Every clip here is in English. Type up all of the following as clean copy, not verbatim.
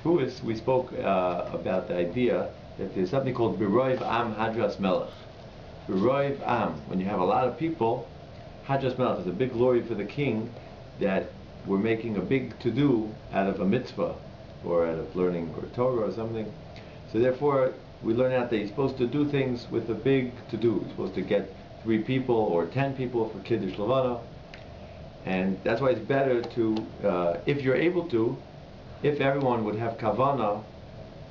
Shavuos, we spoke about the idea that there's something called Biroiv Am Hadras Melech. Biroiv Am, when you have a lot of people, Hadras Melech is a big glory for the king that we're making a big to-do out of a mitzvah or out of learning or Torah or something. So therefore, we learn out that you're supposed to do things with a big to-do. You're supposed to get 3 people or 10 people for Kiddush Levana. And that's why it's better to, if you're able to, if everyone would have kavana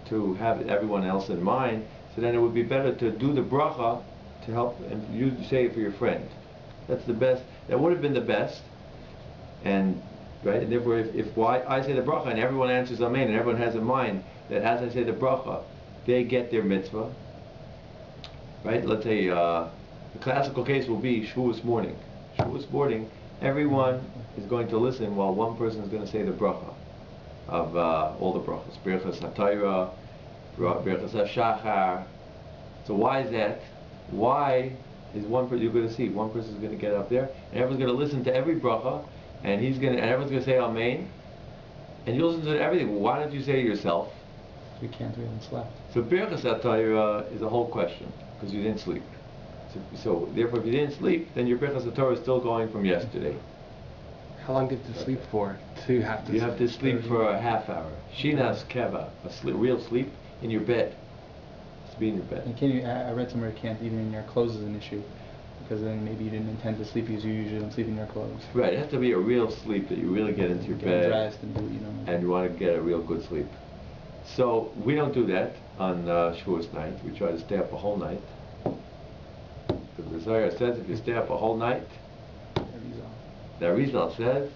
to have everyone else in mind, so then it would be better to do the bracha to help, and you say it for your friend. That's the best. That would have been the best. And right, and therefore, if I say the bracha and everyone answers amen, and everyone has in mind that as I say the bracha, they get their mitzvah. Right? Let's say the classical case will be Shavuos morning. Shavuos morning, everyone is going to listen while one person is going to say the bracha of all the brachas. Birchas HaTorah, Birchas HaShachar. So why is that? Why is one person, you're going to see, one person is going to get up there, and everyone's going to listen to every bracha, and everyone's going to say amen, and you listen to everything. Well, why don't you say it yourself? We can't, we haven't slept. So Birchas HaTorah is a whole question, because you didn't sleep. So therefore, if you didn't sleep, then your Birchas HaTorah is still going from yesterday. How long do you have to sleep for to have to? You have to sleep for a half hour. Shinas keva, real sleep in your bed. Just be in your bed. And can you? I read somewhere you can't even in your clothes is an issue, because then maybe you didn't intend to sleep because you usually don't sleep in your clothes. Right. It has to be a real sleep that you really get into your bed. Dressed and do, and you want to get a real good sleep. So we don't do that on Shavuos night. We try to stay up a whole night. Because the Zohar says if you stay up a whole night, the Arizal says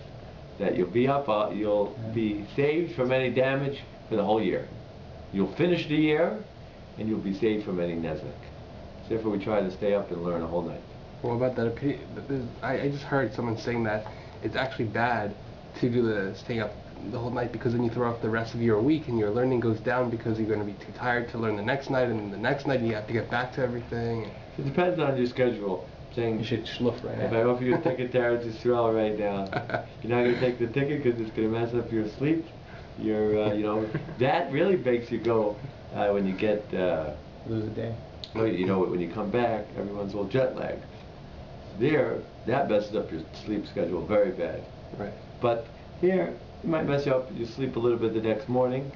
that you'll be up, you'll be saved from any damage for the whole year. You'll finish the year, and you'll be saved from any nezek. So therefore, we try to stay up and learn a whole night. Well, about that, I just heard someone saying that it's actually bad to do the staying up the whole night, because then you throw off the rest of your week, and your learning goes down because you're going to be too tired to learn the next night, and the next night you have to get back to everything. It depends on your schedule. Saying, you should shluff right now. If I offer you a ticket to Eretz Yisrael right now, you're not going to take the ticket because it's going to mess up your sleep. You're, that really makes you go when you get lose a day. When you come back, everyone's all jet lagged. That messes up your sleep schedule very bad. Right. But here, it might mess you up. You sleep a little bit the next morning,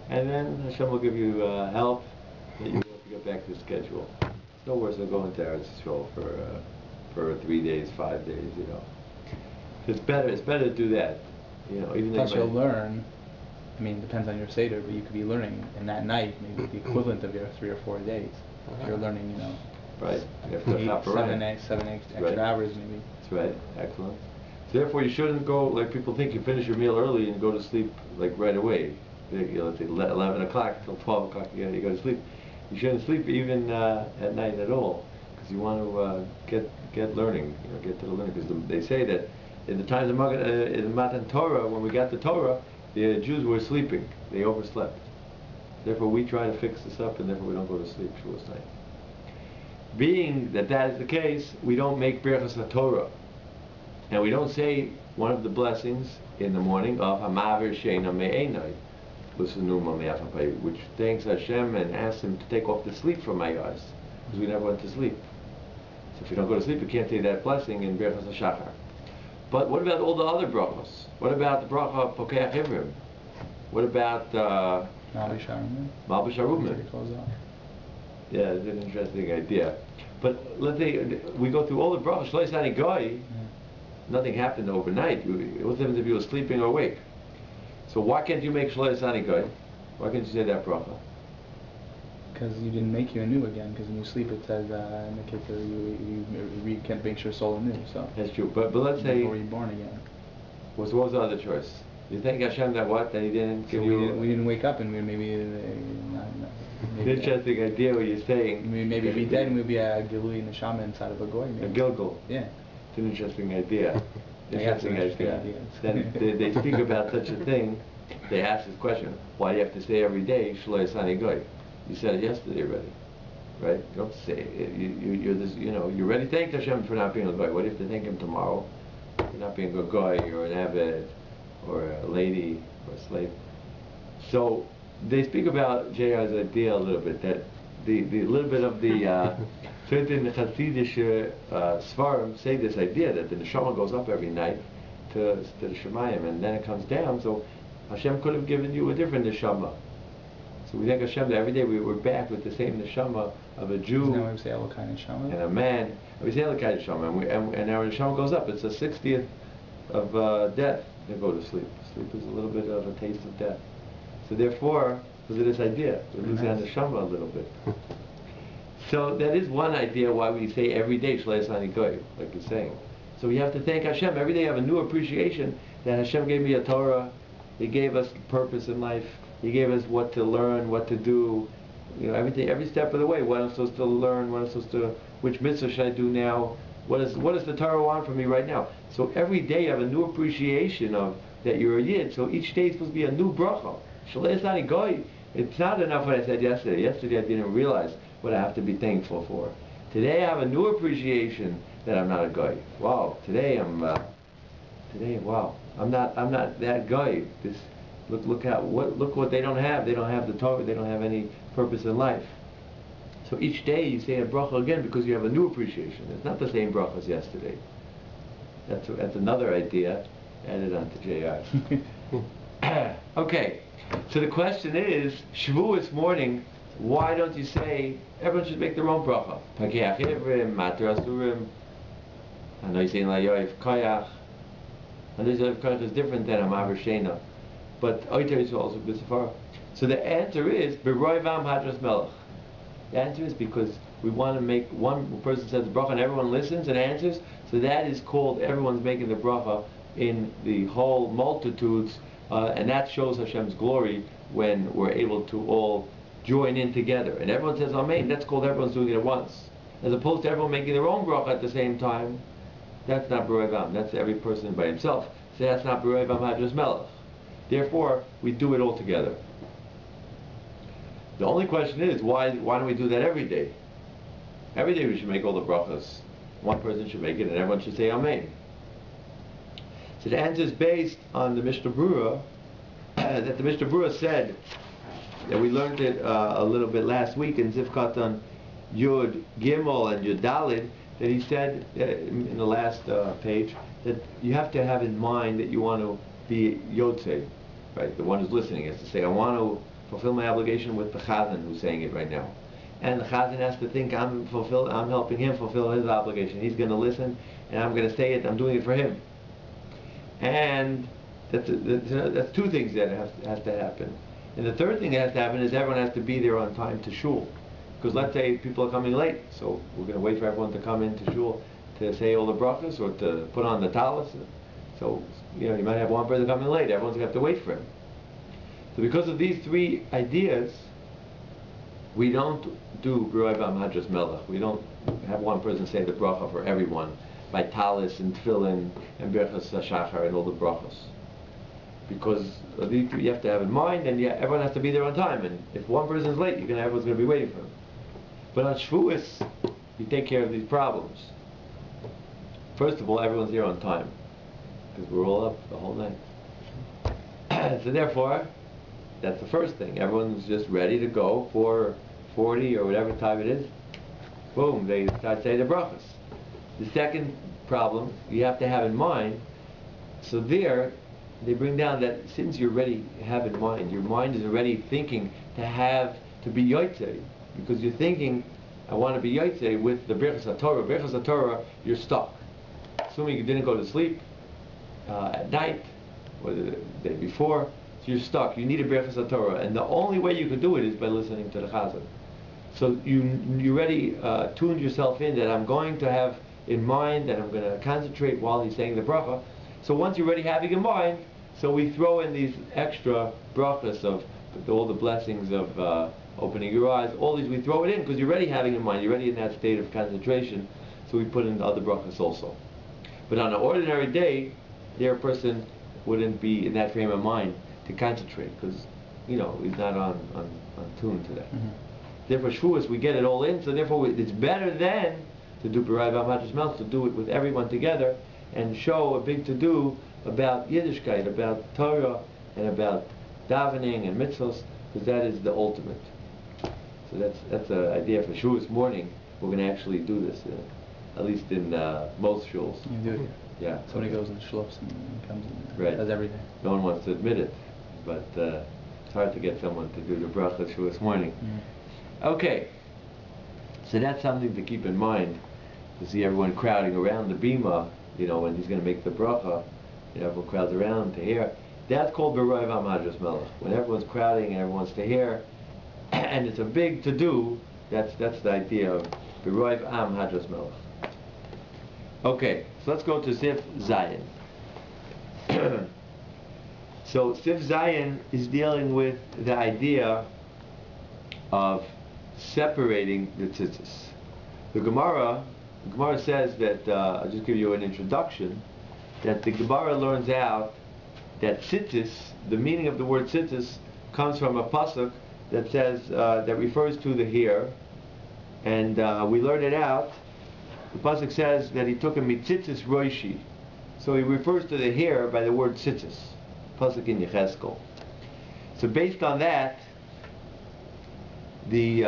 and then Hashem will give you help that you will get back to the schedule. No worse than going to Eretz Yisrael for 3 days, 5 days, It's better to do that, even Plus you'll learn, it depends on your Seder, but you could be learning in that night, maybe the equivalent of your 3 or 4 days. You're learning, Right. You have to 7 extra hours maybe. That's right. Excellent. So therefore you shouldn't go, like people think, you finish your meal early and go to sleep like right away. Let's say 11 o'clock till 12 o'clock you go to sleep. You shouldn't sleep even at night at all, because you want to get learning, get to the learning. Because they say that in the times of in Matan Torah, when we got the Torah, the Jews were sleeping; they overslept. Therefore, we try to fix this up, and therefore we don't go to sleep Shavuos night. Being that is the case, we don't make Birchas HaTorah, and we don't say one of the blessings in the morning of Hamaver Sheina Me'enai, which thanks Hashem and asks Him to take off the sleep from my eyes, because we never went to sleep. So if you don't go to sleep, you can't say that blessing in Birchas HaShachar. But what about all the other brachos? What about the bracha of Pokeach Ivrim? What about Malbish Harumim? Yeah, it's an interesting idea. But let's say we go through all the brachos. Shlo Yisani Goy, nothing happened overnight. What happens if you were sleeping or awake? So why can't you make Shlo Yisani Goy? Why can't you say that bracha? Because you didn't make you anew again. Because when you sleep, it says in the Kippur, you can't make your soul anew. So that's true. But let's say before you're born again. What was the other choice? You thank Hashem that what? That He didn't give you. We didn't wake up, and we maybe. Interesting idea what you're saying. Maybe be dead, and we'd be a Gilui Neshama inside of a goy. A Gilgul. Yeah. It's an interesting idea. Interesting idea. Then they they speak about such a thing. They ask this question: why do you have to say every day Shlo Yisani Goy? You said it yesterday already, right? You don't say it. You're this. You're ready to thank Hashem for not being a goy. What if you thank Him tomorrow for not being a goy or an avid or a lady or a slave? So they speak about JR's idea a little bit, that the little bit of the certain Hasidic Svarim say this idea that the neshama goes up every night to the Shemayim, and then it comes down. So Hashem could have given you a different neshama. So we thank Hashem that every day we're back with the same neshama of a Jew Isn't that why we say Elokai neshama? and a man. We say Elokai neshama, and our neshama goes up. It's the 60th of death. They go to sleep. Sleep is a little bit of a taste of death. So therefore, because of this idea, we're losing our neshama a little bit. So that is one idea why we say every day Shlei Sani Goy, like you're saying. So we have to thank Hashem. Every day I have a new appreciation that Hashem gave me a Torah. He gave us purpose in life. He gave us what to learn, what to do. You know, everything, every step of the way. What I'm supposed to learn, what I'm supposed to, which mitzvah should I do now? What does the Torah want from me right now? So every day I have a new appreciation of that you're a Yid. So each day is supposed to be a new bracha. Shlei Sani Goy. It's not enough what I said yesterday. Yesterday I didn't realize what I have to be thankful for. Today I have a new appreciation that I'm not a guy. Wow, today wow, I'm not that guy. This look what they don't have. They don't have the Torah. They don't have any purpose in life. So each day you say a bracha again because you have a new appreciation. It's not the same bracha as yesterday. That's another idea added onto JR. Okay, so the question is, Shavuos morning, why don't you say everyone should make their own bracha? Pakeach Ivrim, Matar Asurim. I know you're saying like Yoiv Koyach. And this Yoiv Koyach is different than a Maver Shena. But Oiter is also B'Safara. So the answer is, B'Roiv Am Hadras Melech. The answer is because we want to make one person says the bracha and everyone listens and answers. So that is called everyone's making the bracha in the whole multitudes. And that shows Hashem's glory when we're able to all join in together. And everyone says Amen. That's called everyone's doing it at once. As opposed to everyone making their own bracha at the same time. That's not B'Roiv Am. That's every person by himself. So that's not B'Roiv Am Hadras Melech. Therefore, we do it all together. The only question is, why don't we do that every day? Every day we should make all the brachas. One person should make it and everyone should say Amen. So the answer is based on the Mishnah Berurah, that the Mishnah Berurah said, that we learned it a little bit last week in Zivkatan Yud Gimel and Yud Dalid, that he said in the last page that you have to have in mind that you want to be Yotzei, right? The one who's listening has to say, I want to fulfill my obligation with the Chazan who's saying it right now. And the Chazan has to think I'm helping him fulfill his obligation. He's going to listen and I'm going to say it, I'm doing it for him. And that's two things that has to happen. And the third thing that has to happen is everyone has to be there on time to shul. Because let's say people are coming late, so we're going to wait for everyone to come into shul to say all the brachas or to put on the talis. So, you might have one person coming late, everyone's going to have to wait for him. So because of these three ideas, we don't do B'Roiv Am Hadras Melech. We don't have one person say the bracha for everyone by talis and tefillin and berachas hashachar and all the brachas. Because you have to have in mind, and everyone has to be there on time. And if one person is late, everyone's going to be waiting for him. But on Shavuos, you take care of these problems. First of all, everyone's here on time, because we're all up the whole night. So therefore, that's the first thing. Everyone's just ready to go for 40 or whatever time it is. Boom, they start saying the brachas. The second problem you have to have in mind, so there, they bring down that since you already have in mind, your mind is already thinking to be yotzei, because you're thinking, I want to be yotzei with the berachas haTorah. Berachas haTorah, you're stuck. Assuming you didn't go to sleep at night or the day before, so you're stuck. You need a berachas haTorah, and the only way you can do it is by listening to the Chazan. So you already tuned yourself in that I'm going to have in mind that I'm going to concentrate while he's saying the bracha. So once you're already having in mind, so we throw in these extra brachas of all the blessings of opening your eyes, all these we throw it in because you're already having in mind, you're already in that state of concentration, so we put in the other brachas also. But on an ordinary day, a person wouldn't be in that frame of mind to concentrate because, he's not on tune to that. Mm-hmm. Therefore, Shavuos, we get it all in, so therefore it's better then to do B'Roiv Am Hadras Melech, to do it with everyone together and show a big to-do about Yiddishkeit, about Torah, and about davening and mitzvos, because that is the ultimate. So that's an idea for Shavuos morning. We're going to actually do this, at least in most shuls. You do it here. Yeah. Somebody goes and shlups and comes and Right. does everything. No one wants to admit it, but it's hard to get someone to do the bracha Shavuos morning. Mm-hmm. Okay. So that's something to keep in mind. To see everyone crowding around the bima, when he's going to make the bracha, everyone crowds around to hear. That's called B'roiv Am Hadras Melech. When everyone's crowding and everyone wants to hear, and it's a big to-do, that's the idea of B'roiv Am Hadras Melech. Okay, so let's go to Sif Zayin. So Sif Zayin is dealing with the idea of separating the tzitzis. The Gemara says that, I'll just give you an introduction, that the Gemara learns out that tzitzis, the meaning of the word tzitzis, comes from a pasuk that says, that refers to the hair, and we learn it out. The pasuk says that he took a mitzitzis roishi, so he refers to the hair by the word tzitzis, pasuk in Yecheskel. So based on that, the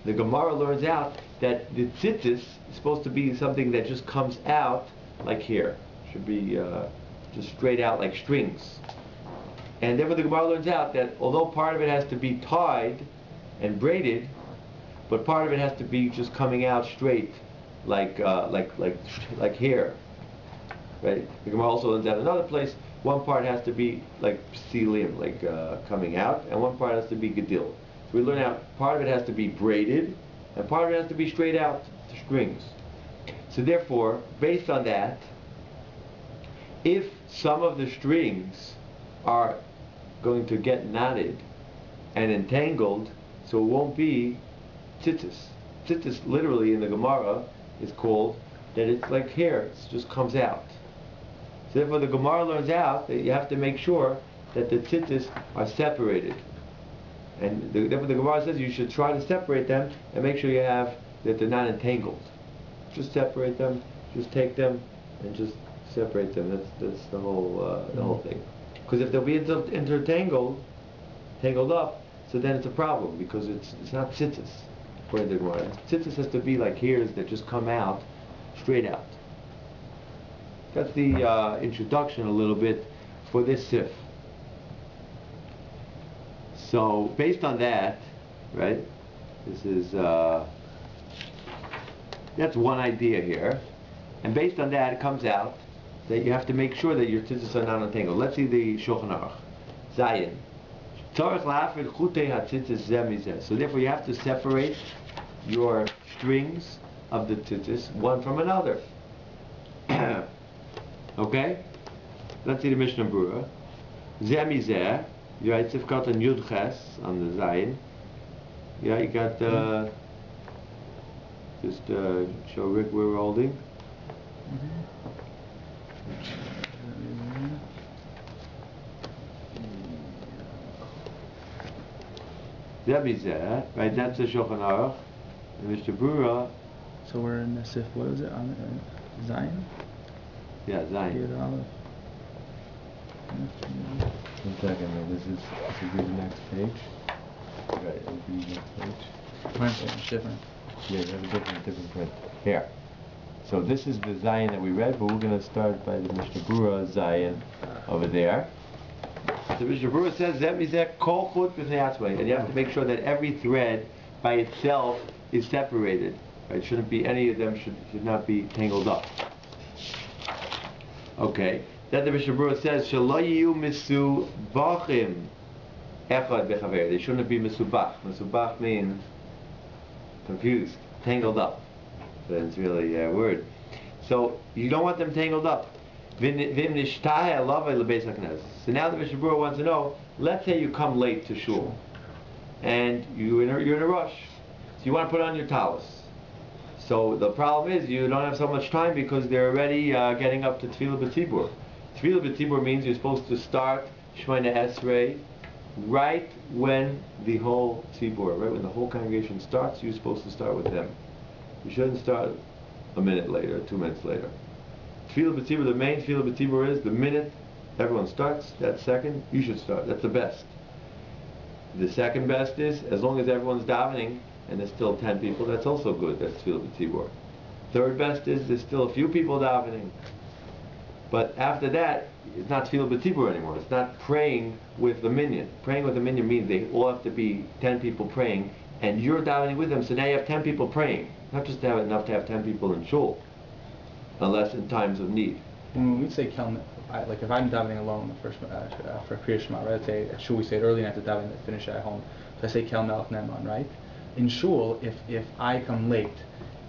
Gemara learns out that the tzitzis is supposed to be something that just comes out like hair. Should be just straight out like strings. And therefore the Gemara learns out that although part of it has to be tied and braided, but part of it has to be just coming out straight like hair. Right? The Gemara also learns out another place, one part has to be like psilim, like coming out, and one part has to be gedil. So we learn out part of it has to be braided, and part of it has to be straight out, the strings. So therefore, based on that, if some of the strings are going to get knotted and entangled, so it won't be tzitzis. Tzitzis literally in the Gemara is called that it's like hair, it just comes out. So therefore the Gemara learns out that you have to make sure that the tzitzis are separated. And therefore the Gemara says you should try to separate them and make sure that they're not entangled. Just separate them, just take them and just separate them. That's the whole thing. Because if they'll be tangled up, so then it's a problem because it's not tzitzis. According to the Gemara, tzitzis has to be like hairs that just come out straight out. That's the introduction a little bit for this sif. So based on that, right? This is that's one idea here, and based on that, it comes out that you have to make sure that your tzitzis are not entangled. Let's see the Shulchan Aruch. Zayin. So therefore you have to separate your strings of the tzitzis one from another. Okay? Let's see the Mishnah Berurah. Zeh mizeh. You write Sifkat and Yud Ches on the Zayin. Yeah, you got just show Rick where we're holding. Right, that's the Shulchan Aruch. And Mr. Berurah. So we're in the Sif, what is it, on Zion? Yeah, Zion. One second, man. This is the next page. Right, it'll be the next page. It's different. Yeah, you have a different print. Here. So this is the Zion that we read, but we're going to start by the Mishnah Berurah Zion over there. The Mishnah Berurah says that means that kol chut b'fnei atzmai, and you have to make sure that every thread by itself is separated. Right? Shouldn't be any of them should not be tangled up. Okay. Then the Mishnah Berurah says shelo yiyu misubachim echad bechaver. They shouldn't be misubach. Misubach means confused, tangled up. That's really a word. So you don't want them tangled up. So now the Mishnah Berurah wants to know, let's say you come late to shul, and you're in a rush. So you want to put on your talis. So the problem is you don't have so much time because they're already getting up to Tefillah B'Tzibur. Tefillah B'Tzibur means you're supposed to start Shemona Esrei right when the whole Tzibur, right when the whole congregation starts, you're supposed to start with them. You shouldn't start a minute later, 2 minutes later. Tefillah B'Tzibur, the main Tefillah B'Tzibur is the minute everyone starts, that second, you should start. That's the best. The second best is, as long as everyone's davening and there's still 10 people, that's also good. That's tefillah b'tzibur. Third best is there's still a few people davening. But after that, it's not tefillah b'tzibur anymore. It's not praying with the minyan. Praying with the minyan means they all have to be 10 people praying, and you're davening with them, so now you have 10 people praying. Not just to have enough to have 10 people in shul, unless in times of need. When we say kel, like if I'm davening alone the first for Kriya Shema, right? Let's say at shul we say it early enough to daven to finish it at home. So I say kel melech neman, right? In shul, if I come late,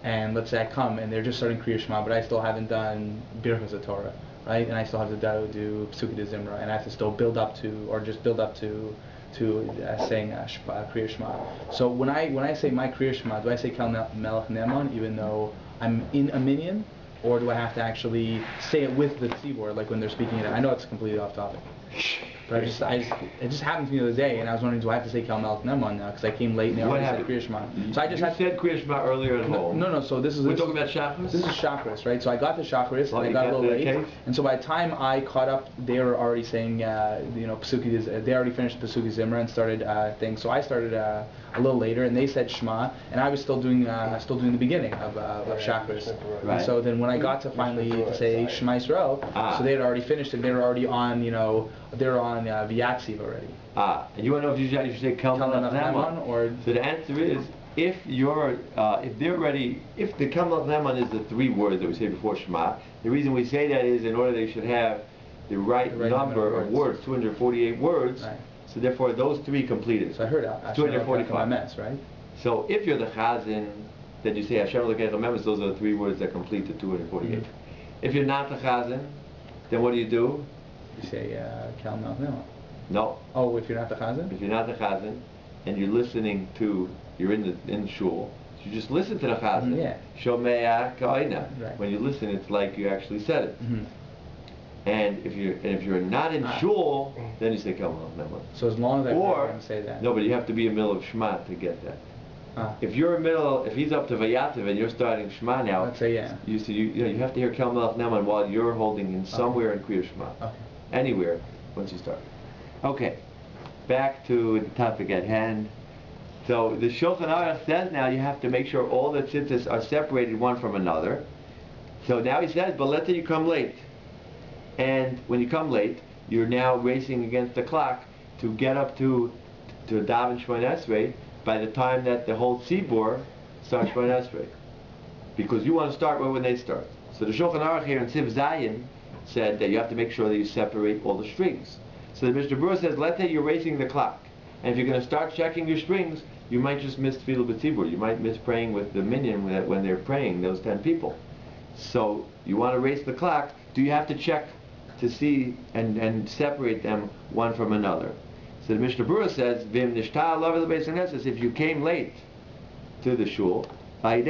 and let's say I come and they're just starting Kriya Shema, but I still haven't done Birchas Torah, right? And I still have to do Psuki de Zimra, and I have to still build up to saying Kriya Shema. So when I say my Kriya Shema, do I say kel melech neman even though I'm in a minyan? Or do I have to actually say it with the tzibur, like when they're speaking it? I know it's completely off topic, but it just happened to me the other day, and I was wondering, do I have to say Kel Melech Neman now because I came late and they already said Kriya Shema? So I just said Kriya Shema earlier at home. No. So we're talking about Shacharis. This is Shacharis, right? So I got to Shacharis and I got a little late, and so by the time I caught up, they were already saying, Pesuki. They already finished Pesuki Zimra and started things. So I started a little later, and they said Shema, and I was still doing the beginning of Shacharis. Right. And so then when I got to finally to say Shema Yisrael, so they had already finished and they were already on, they were on V'yatziv already. And you want to know if you should say Kel Melech Neman, or so the answer is if the Kel Melech Neman is the 3 words that we say before Shema. The reason we say that is in order they should have the right number of words, 248 words. Right. So therefore those 3 completed. So I heard 245 mess, right? So if you're the Chazan, then you say Hashem Elokeinu Memes. Those are the 3 words that complete the 248. Mm-hmm. If you're not the Chazan, then what do? You say Kel Melech Neman. No. Oh, if you're not the Chazan? If you're not the Chazan, and you're listening to, you're in the shul, so you just listen to the Chazan. Yeah. Shomea ka'ina. Right. When you listen, it's like you actually said it. Mm-hmm. And if you're not in shul, then you say Kel Melech Neman. So as long as I say that. No, but you have to be in the middle of Shema to get that. If he's up to Vayativ and you're starting Shema now, let's say yeah. You have to hear Kel Melech Neman while you're holding in somewhere in Kriya Shema. Okay. Anywhere once you start. Okay, back to the topic at hand. So the Shulchan Aruch says now you have to make sure all the tzitzis are separated one from another. So now he says, but let's say you come late. And when you come late, you're now racing against the clock to get up to daven Shemona Esrei by the time that the whole tzibur starts Shemona Esrei. Because you want to start right when they start. So the Shulchan Aruch here in Siv Zayin said that you have to make sure that you separate all the strings. So the Mishnah Berurah says, let's say you're racing the clock, and if you're going to start checking your strings, you might just miss tefillah b'tzibur. You might miss praying with the minyan when they're praying, those 10 people. So you want to race the clock. Do you have to check to see and separate them one from another? So the Mishnah Berurah says, Vim nishtal over the Beis HaKnesses, if you came late to the shul, and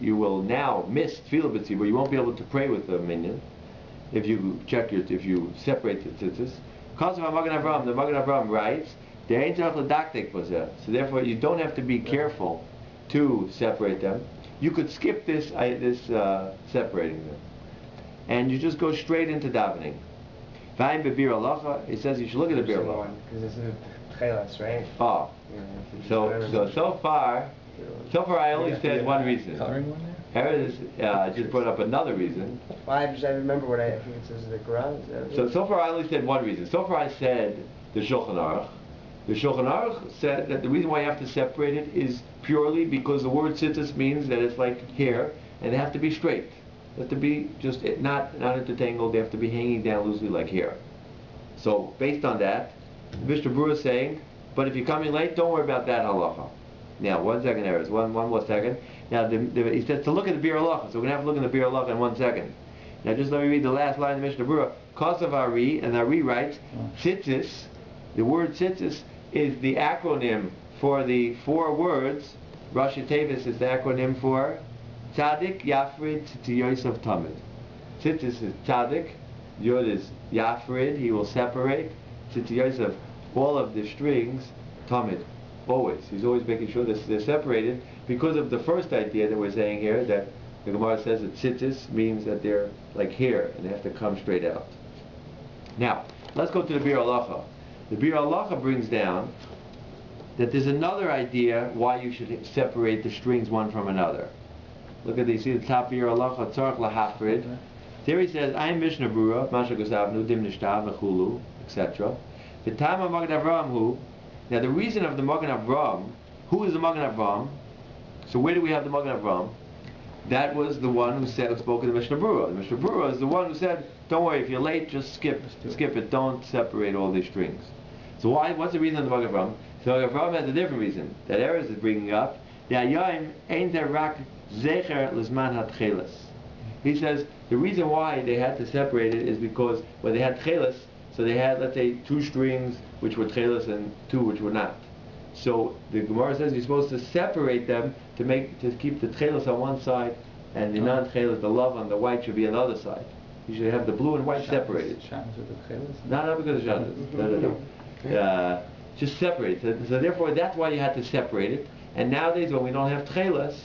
you will now miss tefillah b'tzibur, you won't be able to pray with the minyan. If you separate the tzitzis. Because of Magen Avraham, the Magen Avraham writes, so therefore you don't have to be careful to separate them. You could skip this separating them. And you just go straight into davening. It says you should look at the Bir Halacha. Because it's a tchelas, right? Oh. Yeah, so far I only said one reason. Coloring one there? Erez just brought up another reason. Well, I remember what I think it says the Quran. So far I only said one reason. So far I said the Shulchan Aruch. The Shulchan Aruch said that the reason why you have to separate it is purely because the word tzitzus means that it's like hair, and they have to be straight. They have to be just not intertangled. They have to be hanging down loosely like hair. So based on that, Mishnah Berurah is saying, but if you're coming late, don't worry about that halacha. Now, 1 second, Erez. One more second. Now, he says to look at the Bir Halacha, so we're going to have to look at the Bir Halacha in 1 second. Now, just let me read the last line of the Mishnah Berurah. Cause of Ari, and Ari writes, Tzitzis, the word Tzitzis is the acronym for the 4 words. Rashi Tevis is the acronym for Tzadik, Yafrid, Tzitiyosef, Tamid. Tzitzis is Tzadik, Yod is Yafrid, he will separate, Tzitiyosef, all of the strings, Tamid. Always. He's always making sure that they're separated because of the first idea that we're saying here, that the Gemara says that tzitzis means that they're like hair and they have to come straight out. Now, let's go to the Bir Halacha. The Bir Halacha brings down that there's another idea why you should separate the strings one from another. Look at these. See the top of your halacha, tzarich lahafrid. There he says, "I'm Mishnah Brura, Masha Gosavnu, Dim Nishtav, Vechulu, etc." The time of Magen Avraham who? Now the reason of the Magen Avraham, who is the Magen Avraham? So where do we have the Magen Avraham? That was the one who spoke in the Mishnah Brura. The Mishnah Brura is the one who said, "Don't worry, if you're late, just skip it. Don't separate all these strings." So what's the reason of the Magen Avraham? So Magen Avraham has a different reason that Erez is bringing up. The Hayayim ain't there rak zecher lizman hatcheles. He says the reason why they had to separate it is because when they had tcheles, so they had, let's say, 2 strings which were tcheles and 2 which were not. So the Gemara says you're supposed to separate them to keep the tcheles on one side and the non-tcheles, the love on the white, should be on the other side. You should have the blue and white separated. Not because of Shabbos. No. Just separate. So therefore, that's why you had to separate it. And nowadays, when we don't have tcheles,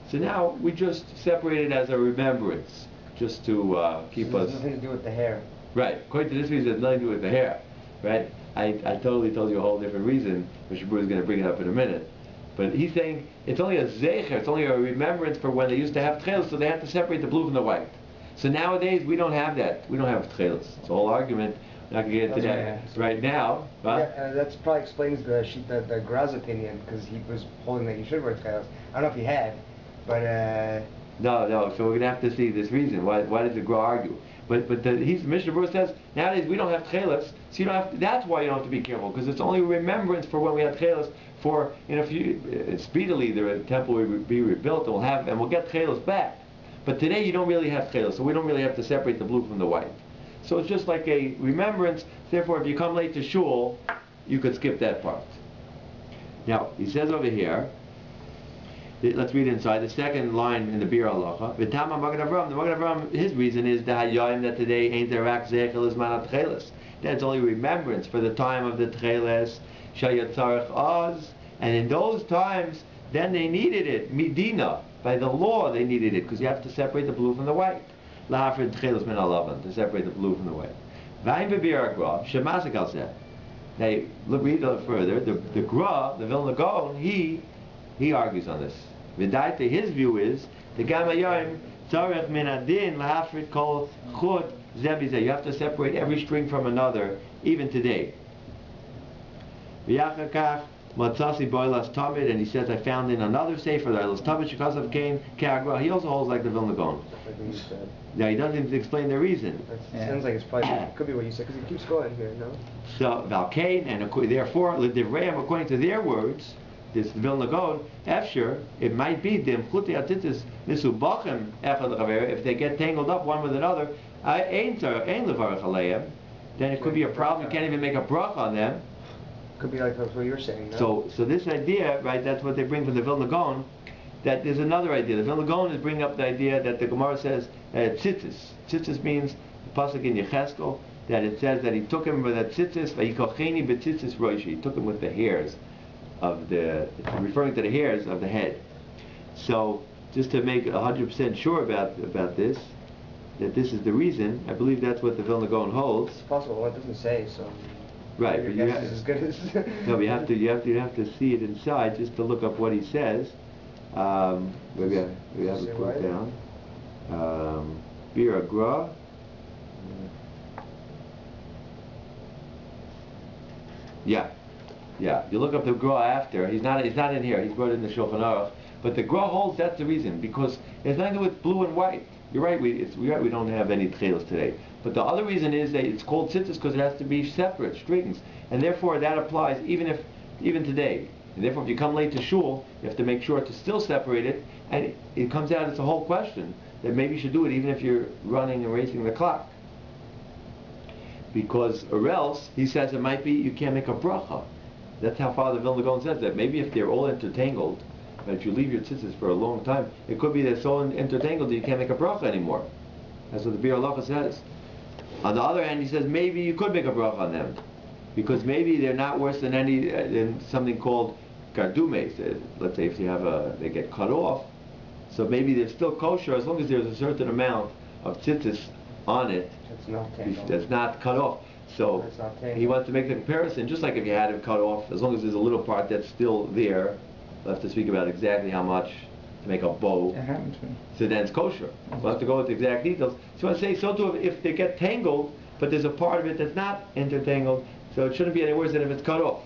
so now we just separate it as a remembrance, just to keep us. It has nothing to do with the hair. Right. According to this reason, it has nothing to do with the hair. Right. I totally told you a whole different reason. Mr. Brewer is going to bring it up in a minute. But he's saying it's only a zecher, it's only a remembrance for when they used to have tcheles, so they had to separate the blue from the white. So nowadays we don't have that. We don't have tcheles. It's a whole argument. I'm not going to get into that right now. Yeah, that probably explains the Graz opinion, because he was holding that you should wear tcheles. I don't know if he had, but No. So we're going to have to see this reason. Why does the Gra argue? But Mishnah Berurah says nowadays we don't have tcheles, so you don't have to, that's why you don't have to be careful, because it's only remembrance for when we had tcheles. For speedily the temple will be rebuilt, and we'll get tcheles back. But today you don't really have tcheles, so we don't really have to separate the blue from the white. So it's just like a remembrance. Therefore, if you come late to shul, you could skip that part. Now he says over here. Let's read inside the second line in the Bir Halacha. V'tama Magen Avraham. The Magen Avraham, his reason is the Hayayim that today ain't there rak zecher lizman hatcheles. That's only remembrance for the time of the tcheles shayatzarich oz. And in those times, then they needed it midina, by the law they needed it, because you have to separate the blue from the white. Lahafrid tcheles min alavan, to separate the blue from the white. V'ayim b'Bir Gra shemasik al zeh. Now read a little further. The Gra, the Vilna Gaon, he argues on this. V'daita, his view is the Gamayim tzarech min adin lahafrid kol chut zeh bizeh. You have to separate every string from another, even today. V'yachar kach matzasi boilas tamid, and he says I found in another sefer the boilas tamid because of Cain Ka'agra. He also holds like the Vilna Gaon. Now he doesn't even explain the reason. Sounds like it's probably could be what you said, because he keeps going here. No. So Valkain, and therefore l'divrayim, according to their words, this Vilna Gaon, Efsher, it might be dim chuti atitis misubachem echad l'chaver. If they get tangled up one with another, ein levarach aleim, then it could be a problem. You can't even make a brach on them. Could be like what you were saying. No? So this idea, right? That's what they bring from the Vilna Gaon. That there's another idea. The Vilna Gaon is bringing up the idea that the Gemara says tzitzis. Tzitzis means the pasuk in Yecheskel that it says that he took him with that tzitzis. Vayikocheni betzitzis roishi. He took him with the hairs of referring to the hairs of the head. So just to make 100% sure about this, that this is the reason, I believe that's what the Vilna Gaon holds. It's possible. Well, it doesn't say so. Right, your but guess is as good as no, but you have to see it inside just to look up what he says. Maybe we have it put down. Bir Gra. Yeah. You look up the Gra after. He's not in here. He's brought in the Shulchan Aruch. But the Gra holds that's the reason, because it has nothing to do with blue and white. You're right. We don't have any tcheles today. But the other reason is that it's called tzitzis because it has to be separate strings, and therefore that applies even today. And therefore, if you come late to shul, you have to make sure to still separate it. And it comes out it's a whole question that maybe you should do it even if you're running and racing the clock. Because or else he says it might be you can't make a bracha. That's how Father Vilna Gaon says that. Maybe if they're all intertangled, but if you leave your tzitzis for a long time, it could be they're so intertangled that you can't make a bracha anymore. That's what the Bir Halacha says. On the other hand, he says maybe you could make a bracha on them, because maybe they're not worse than something called gardumes. Let's say if you have they get cut off, so maybe they're still kosher as long as there's a certain amount of tzitzis on it it's not tangled. that's not cut off. So It's not tangled. he wants to make the comparison, just like if you had it cut off, as long as there's a little part that's still there, we'll have to speak about exactly how much to make a bow. It happened to me. So then it's kosher. We'll have to go with the exact details. So I say, so too, if they get tangled, but there's a part of it that's not intertangled, so it shouldn't be any worse than if it's cut off.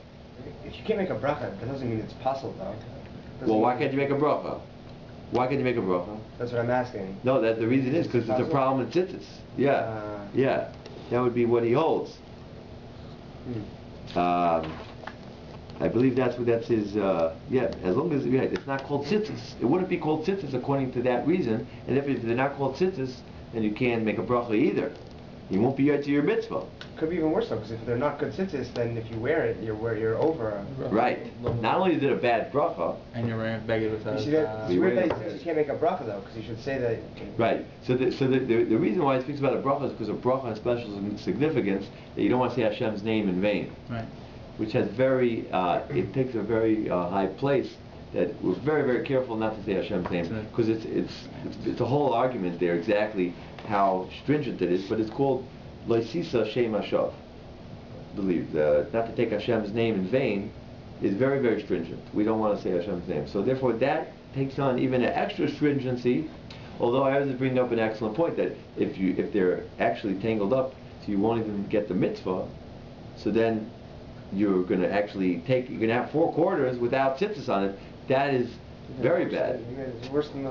If you can't make a bracha, that doesn't mean it's possible, though. Well, why can't you make a bracha? Why can't you make a bracha? That's what I'm asking. No, that the reason is because there's a problem in Tzit-Tzit. Yeah, yeah. That would be what he holds. I believe that's his, yeah, as long as it's not called Tzit-Tzit. It wouldn't be called Tzit-Tzit according to that reason, and if they're not called Tzit-Tzit, then you can't make a bracha either. You won't be yet to your mitzvah. Could be even worse though, because if they're not good tzitzis, then if you wear it, you're over. Right. Not only is it a bad bracha, And you're wearing beggar with You see that? It's weird that you can't make a bracha though, because you should say that. right. So the reason why it speaks about a bracha is because a bracha has special significance that you don't want to say Hashem's name in vain. Right. Which has it takes a very high place that we're very, very careful not to say Hashem's name, because it's a whole argument there exactly how stringent it is, but it's called Loisisa Shem Hashav. Believe not to take Hashem's name in vain is very, very stringent. We don't want to say Hashem's name, so therefore that takes on even an extra stringency. Although I was bringing up an excellent point that if they're actually tangled up, so you won't even get the mitzvah, so then you're going to actually you're going to have 4 quarters without tzitzis on it. That is very bad. It's worse than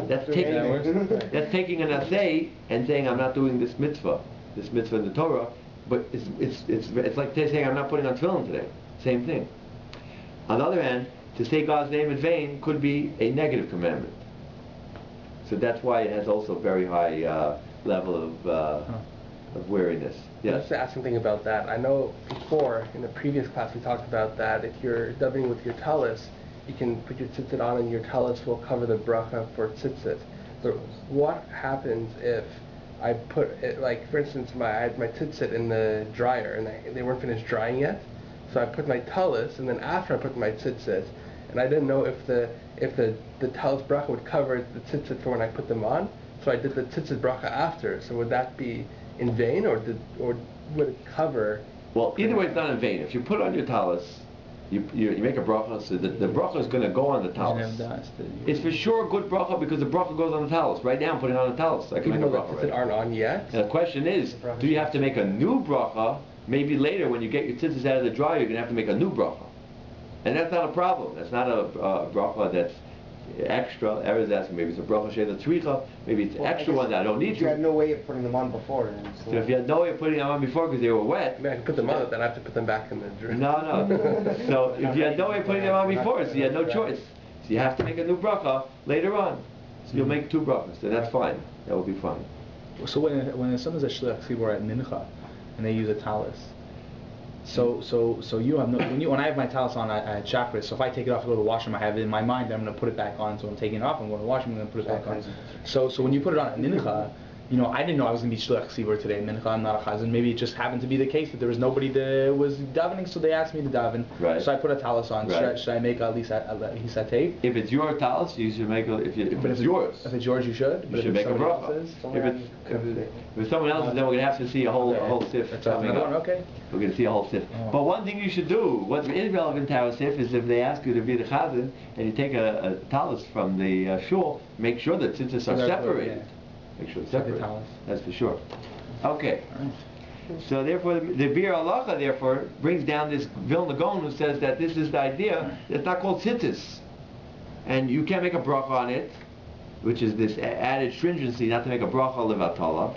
That's taking an assay and saying I'm not doing this mitzvah in the Torah, but it's like saying I'm not putting on tefillin today. Same thing. On the other hand, to say God's name in vain could be a negative commandment. So that's why it has also very high level of wariness. Yes. Just to ask something about that. I know before in the previous class we talked about that if you're davening with your talis, you can put your tzitzit on and your talis will cover the bracha for tzitzit. So what happens if I put it, like for instance, I had my tzitzit in the dryer and they weren't finished drying yet, so I put my talis and then after I put my tzitzit, and I didn't know if the talis bracha would cover the tzitzit for when I put them on, so I did the tzitzit bracha after. So would that be in vain or would it cover? Well, either way, it's not in vain. If you put on your talis, you make a bracha, so the bracha is going to go on the talis. It's for sure a good bracha because the bracha goes on the talis. Right now I'm putting on the talis. I can make a bracha right. Aren't on yet. And the question is, do you have to make a new bracha? Maybe later when you get your tzitzis out of the dryer, you're going to have to make a new bracha. And that's not a problem. That's not a bracha that's extra. Everyone's asking, maybe it's a bracha sheda tzricha, maybe it's extra one that I don't need to. You had no way of putting them on before. So if you had no way of putting them on before because they were wet. I mean, I can put them on, then I have to put them back in the dryer. No. So if you had no way of putting them on before, so you had no choice. So you have to make a new bracha later on. So you'll make 2 brachas, and that's fine. That will be fine. So when someone's a shliach tzibur at mincha, and they use a talis, so you have no, when I have my talis on at chakras, so if I take it off and go to the washroom, I have it in my mind that I'm going to put it back on, so I'm taking it off, I'm going to the washroom, I'm going to put it back on. So when you put it on at mincha, I didn't know I was going to be shliach tzibur today. Mincha, I'm not a chazan. Maybe it just happened to be the case that there was nobody that was davening, so they asked me to daven. Right. So I put a talis on. Right. Should I make at least a hisatei? If it's your talis, you should make if it's yours. If it's yours, you should. You should make a bracha. If it's someone else's, then we're going to have to see a whole sif coming up. Okay. We're going to see a whole sif. Oh. But one thing you should do, what is relevant to our sif, is if they ask you to be the chazan and you take a talis from the shul, make sure that tzitzis are separated. Make sure it's separate. That's for sure. Okay. So therefore, the Bir Halacha therefore brings down this Vilna Gaon who says that this is the idea. It's not called tzitzis, and you can't make a bracha on it, which is this added stringency not to make a bracha levatala,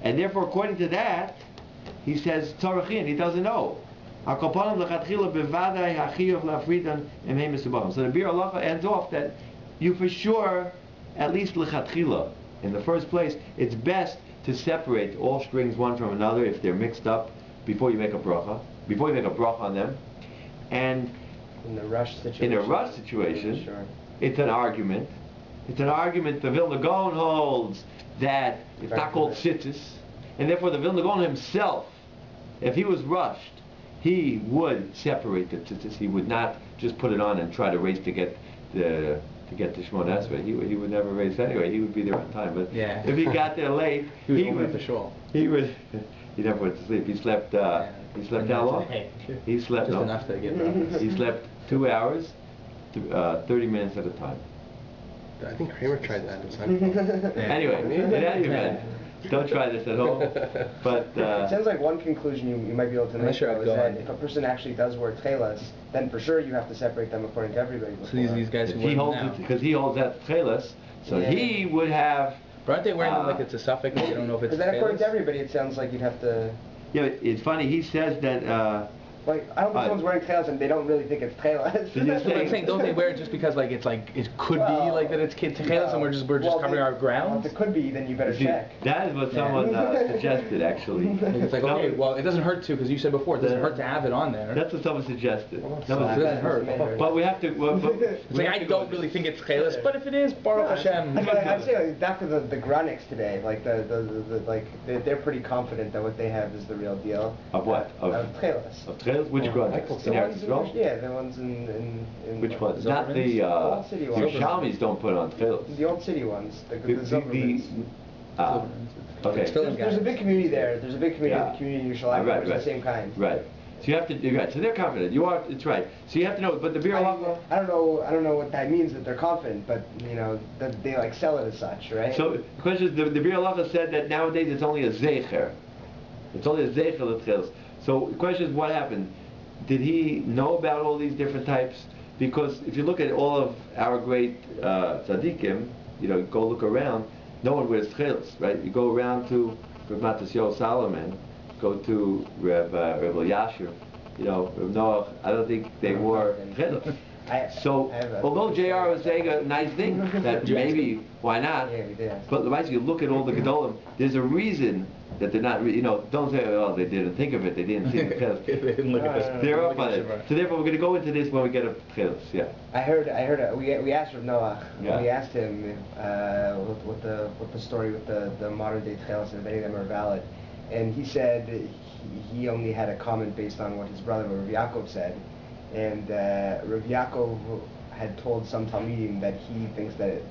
and therefore according to that, he says tzarachin. He doesn't know. So the Bir Halacha ends off that you for sure, at least lechatchila. In the first place, it's best to separate all strings one from another if they're mixed up before you make a bracha on them. And in a rush situation, sure. It's an argument. The Vilna Gaon holds that it's not called tzitzis, and therefore the Vilna Gaon himself, if he was rushed, he would separate the tzitzis. He would not just put it on and try to race to get the Shemona Esrei. He would never race anyway. He would be there on time. But if he got there late, he would He never went to sleep. He slept how long? He slept just enough to get breakfast. He slept 2 hours, 30 minutes at a time. I think Kramer tried that. Anyway, in any event, don't try this at home. But it sounds like one conclusion you might be able to make sure is that if a person actually does wear tchelas, then for sure you have to separate them according to everybody. So these guys who he wear holds them now. because he holds that tchelas, so he would have. But aren't they wearing them like it's a suffix? You don't know if it's. But then according to tchelas? everybody, it sounds like you'd have to. Yeah, it's funny. He says that. Like, I don't think someone's wearing tchelas and they don't really think it's tchelas. That's what I'm saying. Don't they wear it just because like it could be like that it's tchelas and we're just covering our grounds? If it could be, then you better check. That is what someone suggested, actually. It's like, okay, well, it doesn't hurt to, because you said before, it doesn't hurt to have it on there. That's what someone suggested. It doesn't hurt. But we have to. It's like, I don't really think it's tchelas, but if it is, Baruch Hashem. I'd say like, back to the Granics today, like they're pretty confident that what they have is the real deal. Of what? Of tchelas. Of tchelas? Which Granics? The ones the ones in which ones? Not the old city ones. Yerushalmis don't put on tchelas. The old city ones. The Okay. There's a big community there. There's a big community in the community in Yerushalayim, which is the same kind. Right. So you have to. You're right. So they're confident. You are. It's right. So you have to know. But the beer halacha. I don't know what that means that they're confident, but you know that they like sell it as such, right? So the question is, the beer halacha said that nowadays it's only a zecher. It's only a zecher of tchelas. So the question is, what happened? Did he know about all these different types? Because if you look at all of our great tzaddikim, go look around, no one wears tchelas, right? You go around to Rav Matisyahu Solomon, go to Rav Yashir, Rav Noach, I don't think they wore tchelas. So, although JR was saying a nice thing, that maybe, why not? Yeah, we did. But otherwise, you look at all the Gedolim, there's a reason that they're not, don't say, oh, they didn't think of it, they didn't see the tchelas. They didn't look at this. They're up on it. So therefore, we're going to go into this when we get a tchelas, yeah. I heard, we asked Rav Noach, Yeah. we asked him what the story with the modern day tchelas, and if any of them are valid. And he said he only had a comment based on what his brother Rav Yaakov said. And Rav Yaakov had told some Talmidim that he thinks that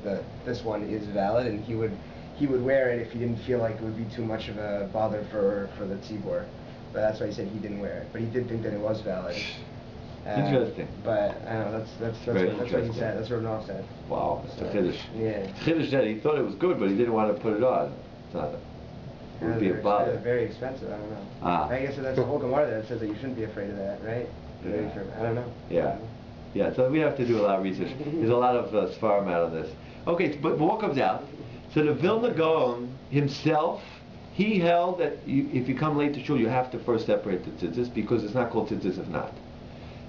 this one is valid, and he would wear it if he didn't feel like it would be too much of a bother for the tzibor. But that's why he said he didn't wear it. But he did think that it was valid. Interesting. But I don't know. That's what he said. That's what Rav said. Wow, it's a chiddush. Yeah. Chiddush said he thought it was good, but he didn't want to put it on. It's not. It would be a bother. Very expensive. I don't know. I guess that's the whole Gemara that says that you shouldn't be afraid of that, right? Yeah. I don't know. Yeah, so we have to do a lot of research. There's a lot of Sfarim out on this. Okay, but what comes out? So the Vilna Gaon himself, he held that if you come late to shul, you have to first separate the tzitzis, because it's not called tzitzis if not.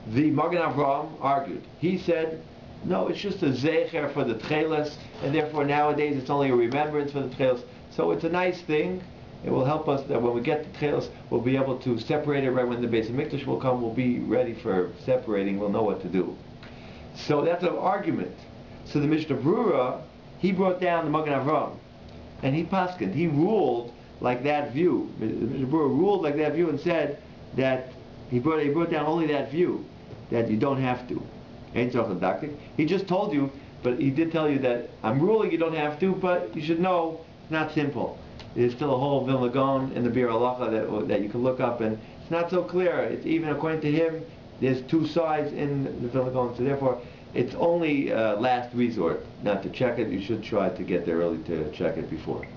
The Magen Avraham argued. He said, no, it's just a zecher for the tchelas, and therefore nowadays it's only a remembrance for the tchelas. So it's a nice thing. It will help us that when we get the tchelas, we'll be able to separate it right when the Beis HaMikdash will come. We'll be ready for separating. We'll know what to do. So that's an argument. So the Mishnah Brura, he brought down the Magen Avraham, and he paskined. He ruled like that view. The Mishnah Brura ruled like that view and said that he brought down only that view, that you don't have to. Ain't so conducting. He just told you, but he did tell you that I'm ruling you don't have to, but you should know it's not simple. There's still a whole Vilna Gaon in the Bir Halacha that you can look up, and it's not so clear. It's even according to him, there's two sides in the Vilna Gaon, so therefore it's only last resort not to check it. You should try to get there early to check it before.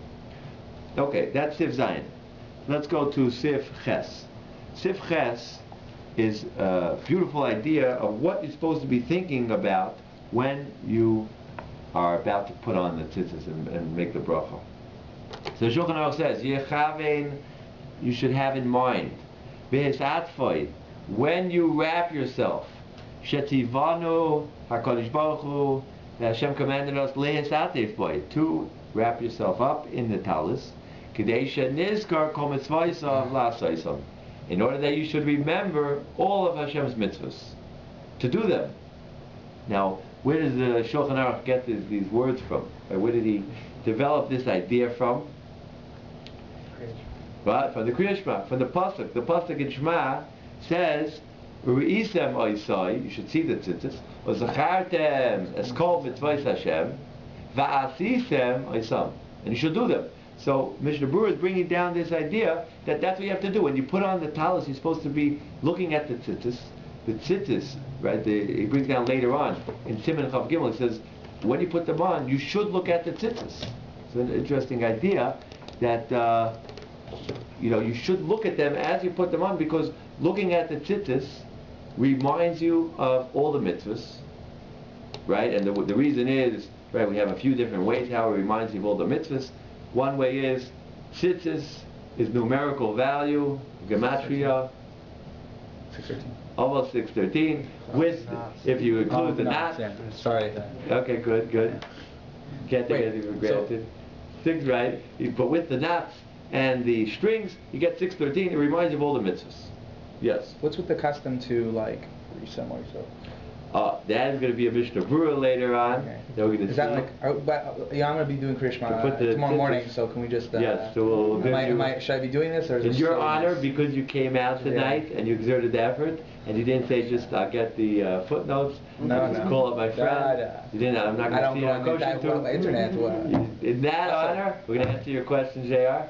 Okay, that's Sif Zayin. Let's go to Sif Ches. Sif Ches is a beautiful idea of what you're supposed to be thinking about when you are about to put on the tzitzis and make the bracha. So Shulchan Aruch says, you should have in mind, when you wrap yourself, Shetivanu HaKadosh Baruch Hu, that Hashem commanded us to wrap yourself up in the talis, in order that you should remember all of Hashem's mitzvahs, to do them. Now, where does the Shulchan Aruch get these words from? Where did he develop this idea from? Right, from the Kriya Shema, from the pasuk. The pasuk in Shema says, "Re'isem oisai," you should see the tzitzis. "Ozachartem eskol mitzvahs Hashem, va'asisem oisam," and you should do them. So Mishnah Berurah is bringing down this idea that that's what you have to do. When you put on the talis, you're supposed to be looking at the tzitzis. The tzitzis, right? He brings down later on in Siman Chav Gimel. It says when you put them on, you should look at the tzitzis. It's an interesting idea that you should look at them as you put them on, because looking at the tzitzis reminds you of all the mitzvahs, right? And the reason is, right, we have a few different ways how it reminds you of all the mitzvahs. One way is tzitzis is numerical value, gematria, 613. almost 613. With, if you include the knots. Yeah. Sorry. Okay, good. Can't take anything for granted. Six, right? But with the knots and the strings, you get 613. It reminds you of all the mitzvahs. Yes. What's with the custom to like reset or so? That is going to be a Mishnah Berurah later on. Okay. That we're going to Is that like? I'm going to be doing Krishma tomorrow morning. So can we just? Yes. So we'll should I be doing this, or is in this your so honor, nice? because you came out tonight and you exerted effort, and you didn't say just get the footnotes. No. Call up my friend. You didn't. I'm not going to see how I don't go on the internet. In that honor, we're going to answer your question, JR.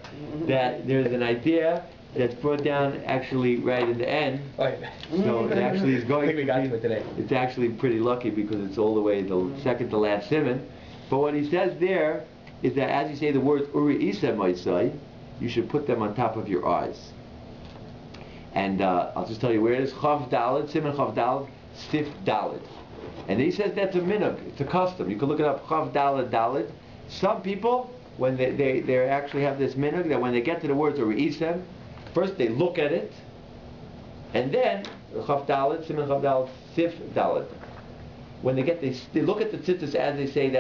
That there's an idea that's brought down actually right in the end. So it actually is going I think we got to it today. It's actually pretty lucky because it's all the way the second to last siman. But what he says there is that as you say the words Uri Isa Maisai, you should put them on top of your eyes. And I'll just tell you where it is. Chav Daled, Siman Chav Daled, Sif Daled. And he says that's a minhag, it's a custom. You can look it up, Chav Daled Daled. Some people, when they actually have this minhag, that when they get to the words Uri Isa, first they look at it, and then Chav Daled, Siman Chav Daled, Sif Daled. When they look at the tzitzis as they say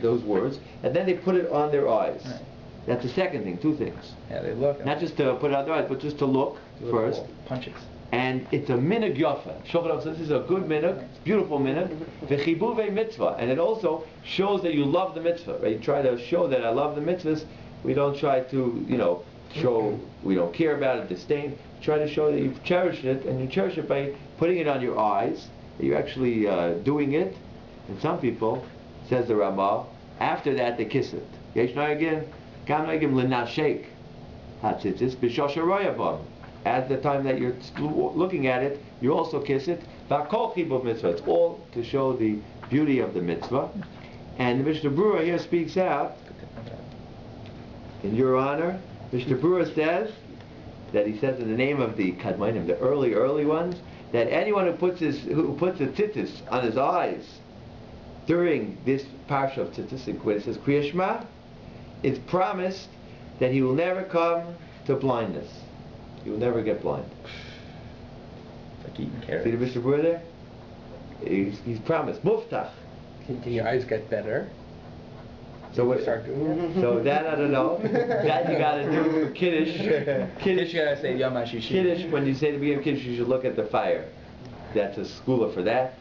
those words, and then they put it on their eyes. Right. That's the second thing, two things. Yeah, they look. Not just to put it on their eyes, but just to look first. Punches. And it's a minhag yafa. Shulchan Aruch says this is a good minhag, it's a beautiful minhag. V'chibuvei mitzvah, and it also shows that you love the mitzvah. Right? You try to show that I love the mitzvahs. We don't try to, show we don't care about it, disdain. Try to show that you cherish it, and you cherish it by putting it on your eyes. That you're actually doing it. And some people, says the Ramah, after that they kiss it. Yesh noyagim, kam noyagim l'nashek hatzitzis b'shosha royabam. At the time that you're looking at it, you also kiss it. V'akol chibuv mitzvah. It's all to show the beauty of the mitzvah. And the Mishnah Berurah here speaks out, in your honor, Mishnah Berurah says, that he says in the name of the Kadmonim, the early ones, that anyone who puts the tzitzis on his eyes during this parsha of tzitzis, when it says Kriya Shema, it's promised that he will never come to blindness. He will never get blind. It's like eating carrots. See the Mishnah Berurah there? He's promised. Muftach. Can your eyes get better? So what? Start doing So that I don't know. That you got to do for Kiddush. Kiddush, you gotta say Yom HaShishi. Kiddush, when you say the beginning of Kiddush, you should look at the fire. That's a skula for that.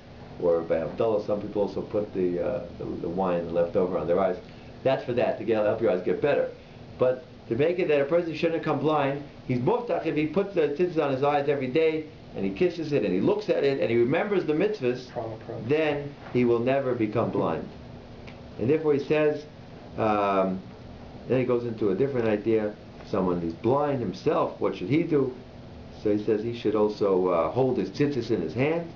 Or by Abdullah, some people also put the wine left over on their eyes. That's for that, to help your eyes get better. But to make it that a person shouldn't come blind, he's muftach if he puts the tzitzis on his eyes every day, and he kisses it, and he looks at it, and he remembers the mitzvahs, then he will never become blind. And therefore he says, then he goes into a different idea. Someone is blind himself, what should he do? So he says he should also hold his tzitzis in his hand,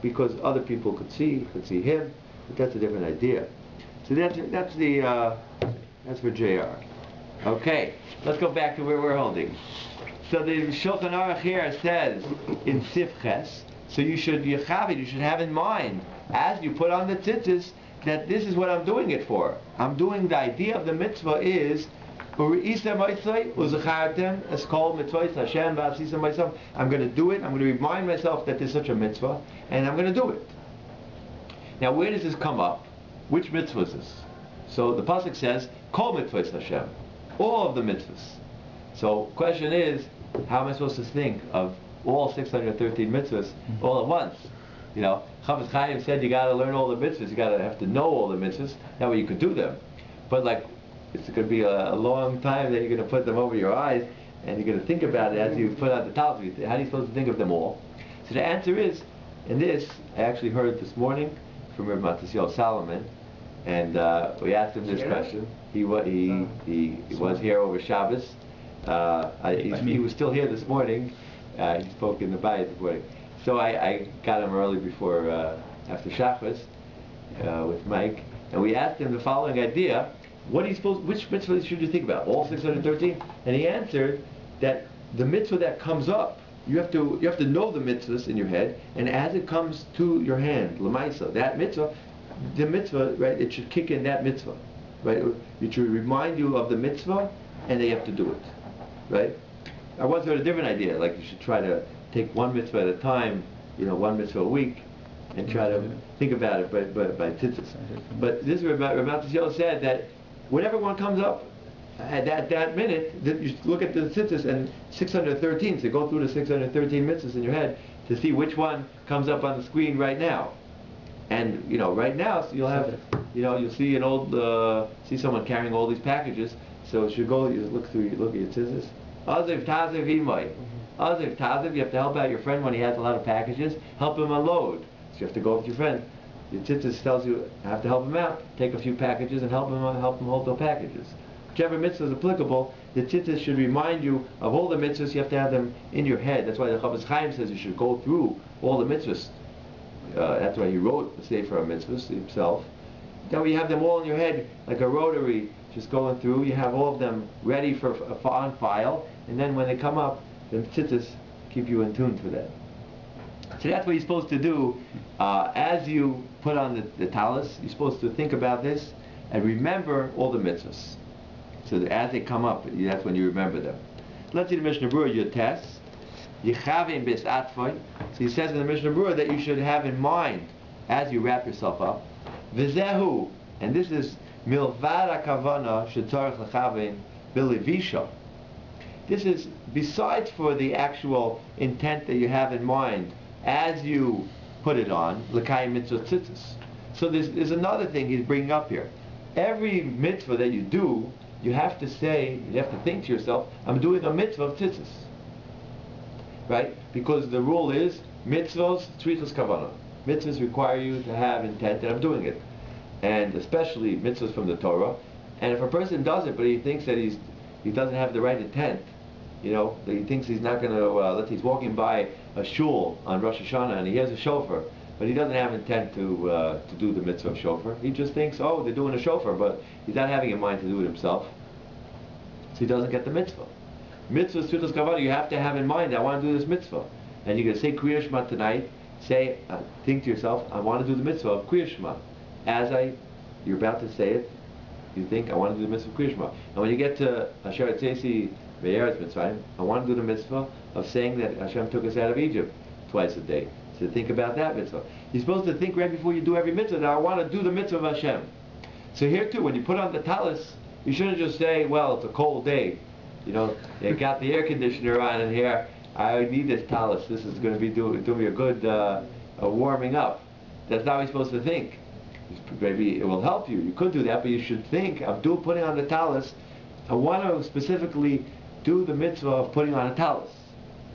because other people could see him. But that's a different idea. So that's for JR. Okay, let's go back to where we're holding. So the Shulchan Aruch here says in Sif Ches, so you should have in mind as you put on the tzitzis that this is what I'm doing it for. I'm doing the idea of the mitzvah is I'm going to do it. I'm going to remind myself that there's such a mitzvah, and I'm going to do it. Now, where does this come up? Which mitzvah is this? So the pasuk says, "Kol mitzvahs Hashem," all of the mitzvahs. So, question is, how am I supposed to think of all 613 mitzvahs all at once? Chavetz Chaim said you got to learn all the mitzvahs. You got to have to know all the mitzvahs. That way you could do them. But it's going to be a long time that you're going to put them over your eyes, and you're going to think about it as you put out the talis. How are you supposed to think of them all? So the answer is, in this, I actually heard this morning from Rabbi Matisyahu Solomon, And we asked him this question. He was here over Shabbos. He was still here this morning. He spoke in the bayit this morning. So I got him early before after Shabbos with Mike, and we asked him the following idea: which mitzvah should you think about? All 613? And he answered that the mitzvah that comes up, you have to know the mitzvahs in your head, and as it comes to your hand, l'maisa, that mitzvah, the mitzvah, right? It should kick in that mitzvah, right? It should remind you of the mitzvah, and they have to do it, right? I once heard a different idea, like you should try to take one mitzvah at a time, one mitzvah a week, and try to think about it by tzitzis. But this Rabbi Tzit said that whenever one comes up at that minute, that you look at the tzitzis and 613, so go through the 613 mitzvahs in your head to see which one comes up on the screen right now. And right now, so you'll have, you'll see see someone carrying all these packages. So you look at your tzitzis. Aziv taziv imay. Aziv taziv. You have to help out your friend when he has a lot of packages. Help him unload. So you have to go with your friend. Your tzitzis tells you have to help him out. Take a few packages and help him hold the packages. Whichever mitzvah is applicable, the tzitzis should remind you of all the mitzvahs. You have to have them in your head. That's why the Chavetz Chaim says you should go through all the mitzvahs. That's why he wrote the Sefer HaMitzvahs himself. Now you have them all in your head like a rotary, just going through. You have all of them ready for on file, and then when they come up, the tzitzis keep you in tune for that. So that's what you're supposed to do. As you put on the talis, you're supposed to think about this and remember all the mitzvahs. So that as they come up, that's when you remember them. Let's see the Mishnah Berurah, your test. Yichavim bis atfoy. So he says in the Mishnah Berurah that you should have in mind as you wrap yourself up. V'zehu, and this is milvad hakavana shetzarich lechavim b'levisha. This is besides for the actual intent that you have in mind as you put it on, l'kayim mitzvah tzitzis. So there's another thing he's bringing up here. Every mitzvah that you do, you have to think to yourself, I'm doing a mitzvah of tzitzis. Right? Because the rule is, mitzvahs, tzrichas kavanah. Mitzvahs require you to have intent that I'm doing it. And especially mitzvahs from the Torah. And if a person does it, but he thinks that he doesn't have the right intent, that he thinks he's not going to, he's walking by a shul on Rosh Hashanah and he hears a shofar, but he doesn't have intent to do the mitzvah of shofar. He just thinks, oh, they're doing a shofar, but he's not having in mind to do it himself. So he doesn't get the mitzvah. Mitzvah tzrichas kavanah, you have to have in mind, I want to do this mitzvah. And you're going to say Kriya Shema tonight, think to yourself, I want to do the mitzvah of Kriya Shema. You're about to say it, you think, I want to do the mitzvah of Kriya Shema. And when you get to Asher Tzesi Ve'eretz Mitzrayim, I want to do the mitzvah of saying that Hashem took us out of Egypt twice a day. So think about that mitzvah. You're supposed to think right before you do every mitzvah that I want to do the mitzvah of Hashem. So here too, when you put on the talis, you shouldn't just say, well, it's a cold day. They got the air conditioner on in here. I need this talis. This is going to be doing me a good warming up. That's not what you're supposed to think. Maybe it will help you. You could do that, but you should think, I'm putting on the talis. I want to specifically do the mitzvah of putting on a talis.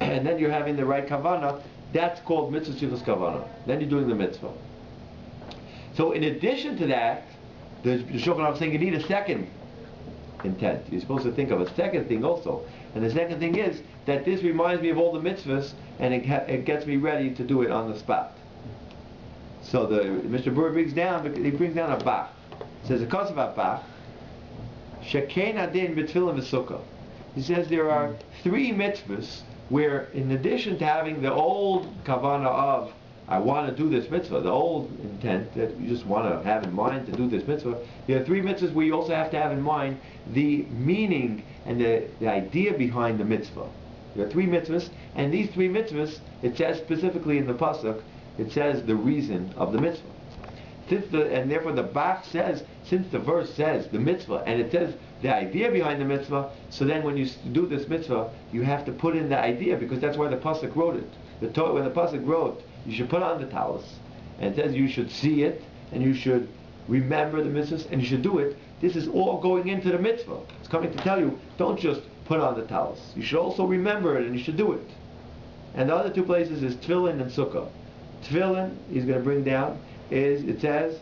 And then you're having the right kavanah. That's called mitzvah tzrichas kavanah. Then you're doing the mitzvah. So in addition to that, the Shulchan Aruch is saying you need a second intent. You're supposed to think of a second thing also. And the second thing is that this reminds me of all the mitzvahs and it gets me ready to do it on the spot. So Mr. Berurah brings down a bach. He says, a kosev bach, shekein adin b'tefillin v'sukkah. He says there are three mitzvahs where in addition to having the old kavanah of I want to do this mitzvah, the old intent that you just want to have in mind to do this mitzvah, there are three mitzvahs where you also have to have in mind the meaning and the idea behind the mitzvah. There are three mitzvahs, and these three mitzvahs, it says specifically in the pasuk, it says the reason of the mitzvah. And therefore the Bach says, since the verse says the mitzvah, and it says the idea behind the mitzvah, so then when you do this mitzvah, you have to put in the idea, because that's why the pasuk wrote it. When the pasuk wrote, you should put on the talis, and it says you should see it, and you should remember the mitzvahs, and you should do it. This is all going into the mitzvah. It's coming to tell you, don't just put on the talis. You should also remember it, and you should do it. And the other two places is tefillin and sukkah. Tefillin, he's going to bring down, it says,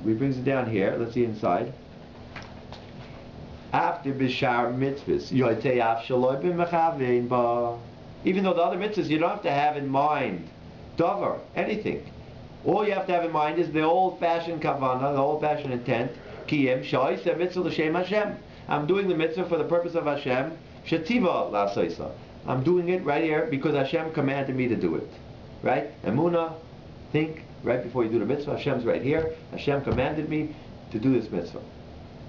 he brings it down here. Let's see inside. After bishar mitzvahs, yoytei af shaloi b'mechavein ba. Even though the other mitzvahs you don't have to have in mind, davar, anything. All you have to have in mind is the old-fashioned kavanah, the old-fashioned intent. Kiyem sha'isa mitzvah l'shem Hashem. I'm doing the mitzvah for the purpose of Hashem. Shetiva la'asoisa. I'm doing it right here because Hashem commanded me to do it. Right? Emunah, think right before you do the mitzvah. Hashem's right here. Hashem commanded me to do this mitzvah.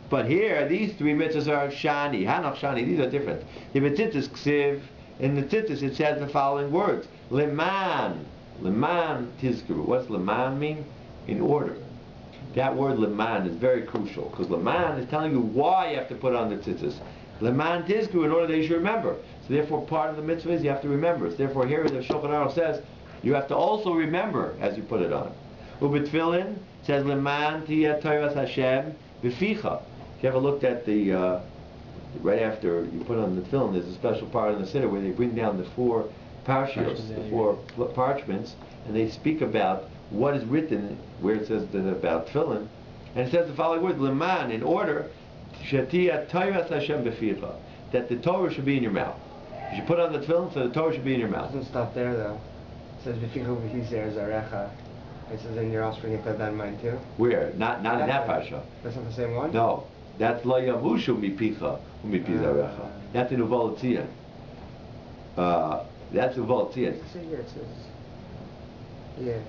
But here, these three mitzvahs are shani, hanach shani. These are different. In the Tzit-Tzit ksiv, in the Tzit-Tzit it says the following words: leman tizkuru. What's leman mean? In order. That word leman is very crucial because leman is telling you why you have to put on the Tzit-Tzit. Leman tizkuru, in order that you should remember. So therefore, part of the mitzvah is you have to remember. So therefore, here the Shulchan Aruch says you have to also remember as you put it on. Ubetfilin says leman tiyat Torah Hashem b'ficha. If you ever looked at the right after you put on the tefillin, there's a special part in the siddur where they bring down the four parshios, the four parchments, and they speak about what is written where it says about tefillin, and it says the following words: leman, in order, shetiyat Torah Hashem b'ficha, that the Torah should be in your mouth. You should put on the tefillin so the Torah should be in your mouth. It doesn't stop there though. It says b'ficha v'hizer zarecha. It says in your offspring, you put that in mind too. Where? Not in that parsha. That's not the same one. No. That's lo yavushu mipicha umipizarecha. That's in JOLT. That's JOLT. Here it says. Yeah.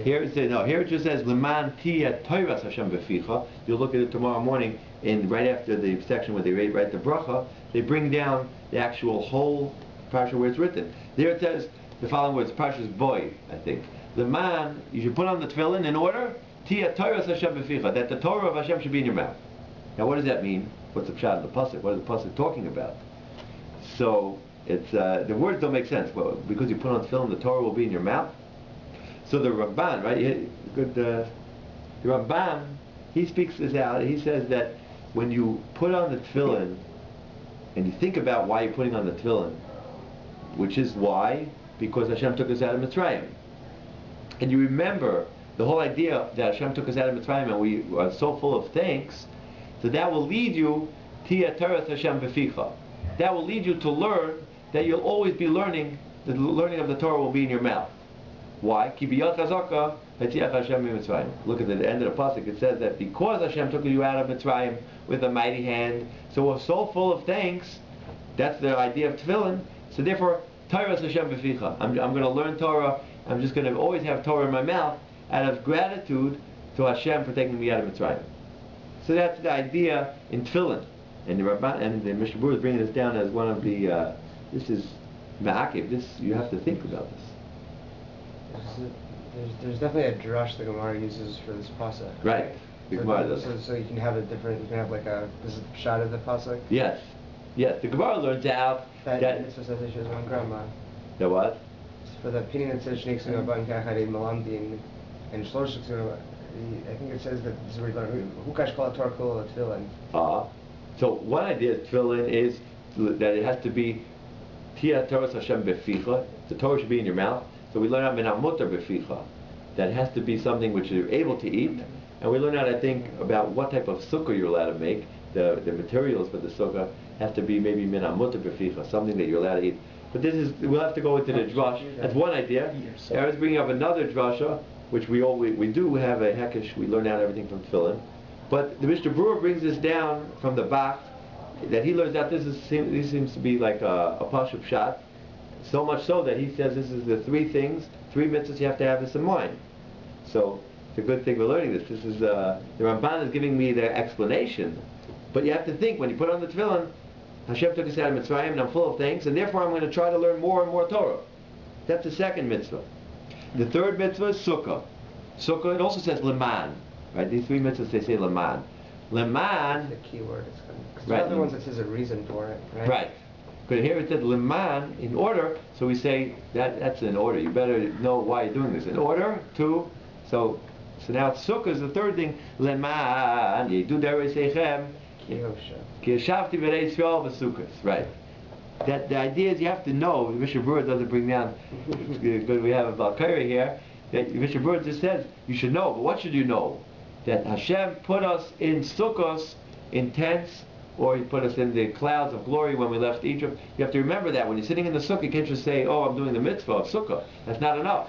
Here it says no. Here it just says leman tiyat Torah Hashem b'ficha. You'll look at it tomorrow morning, and right after the section where they write the bracha, they bring down the actual whole parsha where it's written. There it says the following words: Parshas boy, I think. Leman, you should put on the tefillin in order tiyat Torah Hashem b'ficha, that the Torah of Hashem should be in your mouth. Now, what does that mean? What's the pshat of the pasuk? What is the pasuk talking about? So it's the words don't make sense. Well, because you put on tefillin, the Torah will be in your mouth. So the Ramban, right? The Ramban, he speaks this out. He says that when you put on the tefillin, and you think about why you're putting on the tefillin, which is why, because Hashem took us out of Mitzrayim, and you remember the whole idea that Hashem took us out of Mitzrayim, and we are so full of thanks. So that will lead you Tiyat Torah Hashem b'ficha. That will lead you to learn that you'll always be learning. The learning of the Torah will be in your mouth. Why? Ki biyad chazaka v'tiach Hashem b'Mitzrayim. Look at the end of the pasuk. It says that because Hashem took you out of Mitzrayim with a mighty hand, so we're so full of thanks. That's the idea of tefillin. So therefore, Torah Hashem b'ficha. I'm going to learn Torah. I'm just going to always have Torah in my mouth out of gratitude to Hashem for taking me out of Mitzrayim. So that's the idea in tefillin, and the Rabban and the Mishnah Berurah is bringing this down as one of the. This is ma'akev. This you have to think about this. There's definitely a drush the Gemara uses for this pasuk. Right. The Gemara does. So you can have a different. You can have like a. This is the pshat of the pasuk. Yes. The Gemara learns out that. It's just that she has one grandma. The what? For the opinion that says shnei ksuna ban kachari malamdin and shlosh ksuna. I think it says that this is where you learn Hukash kol Torah kol tefillin. So one idea of tefillin is that it has to be Tiyat Torah Hashem b'ficha. The Torah should be in your mouth. So we learn out min hamutar b'ficha. That it has to be something which you're able to eat. And we learn out, I think, about what type of sukkah you're allowed to make. The materials for the sukkah have to be maybe min hamutar b'ficha, something that you're allowed to eat. But this is, we'll have to go into the drush. That's one idea. Aaron's bringing up another drasha, which we do have a hekesh. We learn out everything from tefillin, but the Mishnah Berurah brings this down from the Bach, that he learns out this seems to be like a pashup pshat, so much so that he says this is the three mitzvahs you have to have this in mind. So it's a good thing we're learning this. This is the Ramban is giving me the explanation, but you have to think when you put on the tefillin, Hashem took us out of Mitzrayim, and I'm full of thanks, and therefore I'm going to try to learn more and more Torah. That's the second mitzvah. The third mitzvah is sukkah. Sukkah, it also says leman. Right? These three mitzvahs, they say leman. Leman. The key word. Because right. the other ones it says a reason for it. Right. Because here it said leman in order, so we say that's in order. You better know why you're doing this. In order to, so now sukkah is the third thing. Leman. Yedu derei seichem. Ki yashavti v'rei Yisrael v'sukkos. Right. That the idea is you have to know. The Mishnah Berurah doesn't bring down. It's good we have a Balkari here. That the Mishnah Berurah just says you should know. But what should you know? that Hashem put us in sukkos, in tents, or He put us in the clouds of glory when we left Egypt. You have to remember that when you're sitting in the sukkah, you can't just say, oh, I'm doing the mitzvah of sukkah. That's not enough.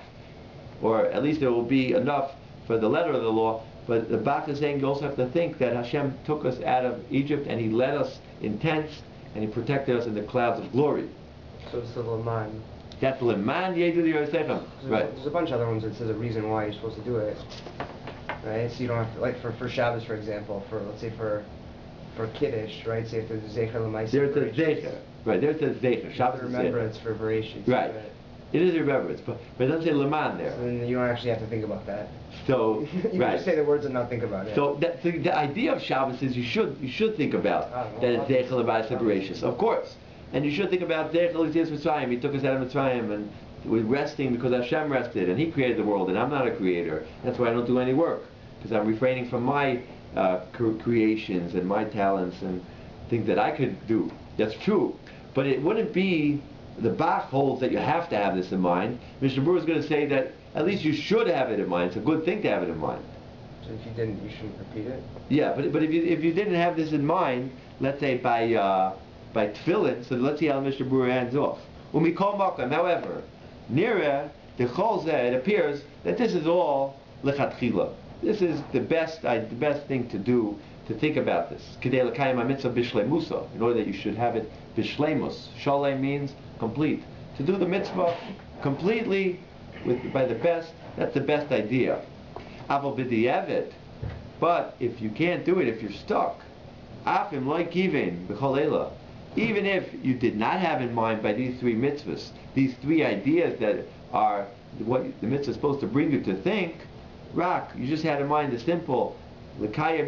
Or at least it will be enough for the letter of the law. But the Bach is saying you also have to think that Hashem took us out of Egypt and He led us in tents and He protected us in the clouds of glory. So it's the Leman. That's Leman Yedu Yosefim. Right. There's a bunch of other ones that says a reason why you're supposed to do it. Right? So you don't have to, like for Shabbos, for example, let's say for Kiddush, right? Say if there's a Zecher L'maaseh. There's a Zecher. Right, there's a Zecher. Shabbos is remembrance for Bereshit. Right. It is a remembrance, but it doesn't say Leman there. So then you don't actually have to think about that. So, you right. can just say the words and not think about it. So the idea of Shabbos is you should think about that it's Zecher L'maaseh Bereshit, of course. And you should think about Zecher L'Yetzias Mitzrayim. He took us out of Mitzrayim, and we're resting because Hashem rested, and He created the world, and I'm not a creator. That's why I don't do any work, because I'm refraining from my creations and my talents and things that I could do. That's true. But it wouldn't be, the Bach holds that you have to have this in mind. Mishnah Berurah is going to say that at least you should have it in mind. It's a good thing to have it in mind. So if you didn't, you shouldn't repeat it? Yeah, but if you didn't have this in mind, let's say by tefillin, so let's see how Mishnah Berurah ends off. Umikol makam, however, nira the chol zeh, it appears that this is all lechatchila. This is the best thing to do, to think about this. Kedei l'kayim ha-mitzvah bishleimusa, in order that you should have it bishleimus. Shalem means complete. To do the mitzvah completely by the best, that's the best idea. Aval b'di'evet, but if you can't do it, if you're stuck, afim like even b'chol eila, even if you did not have in mind by these three mitzvahs, these three ideas that are what the mitzvah is supposed to bring you to think, you just had in mind the simple l'kayim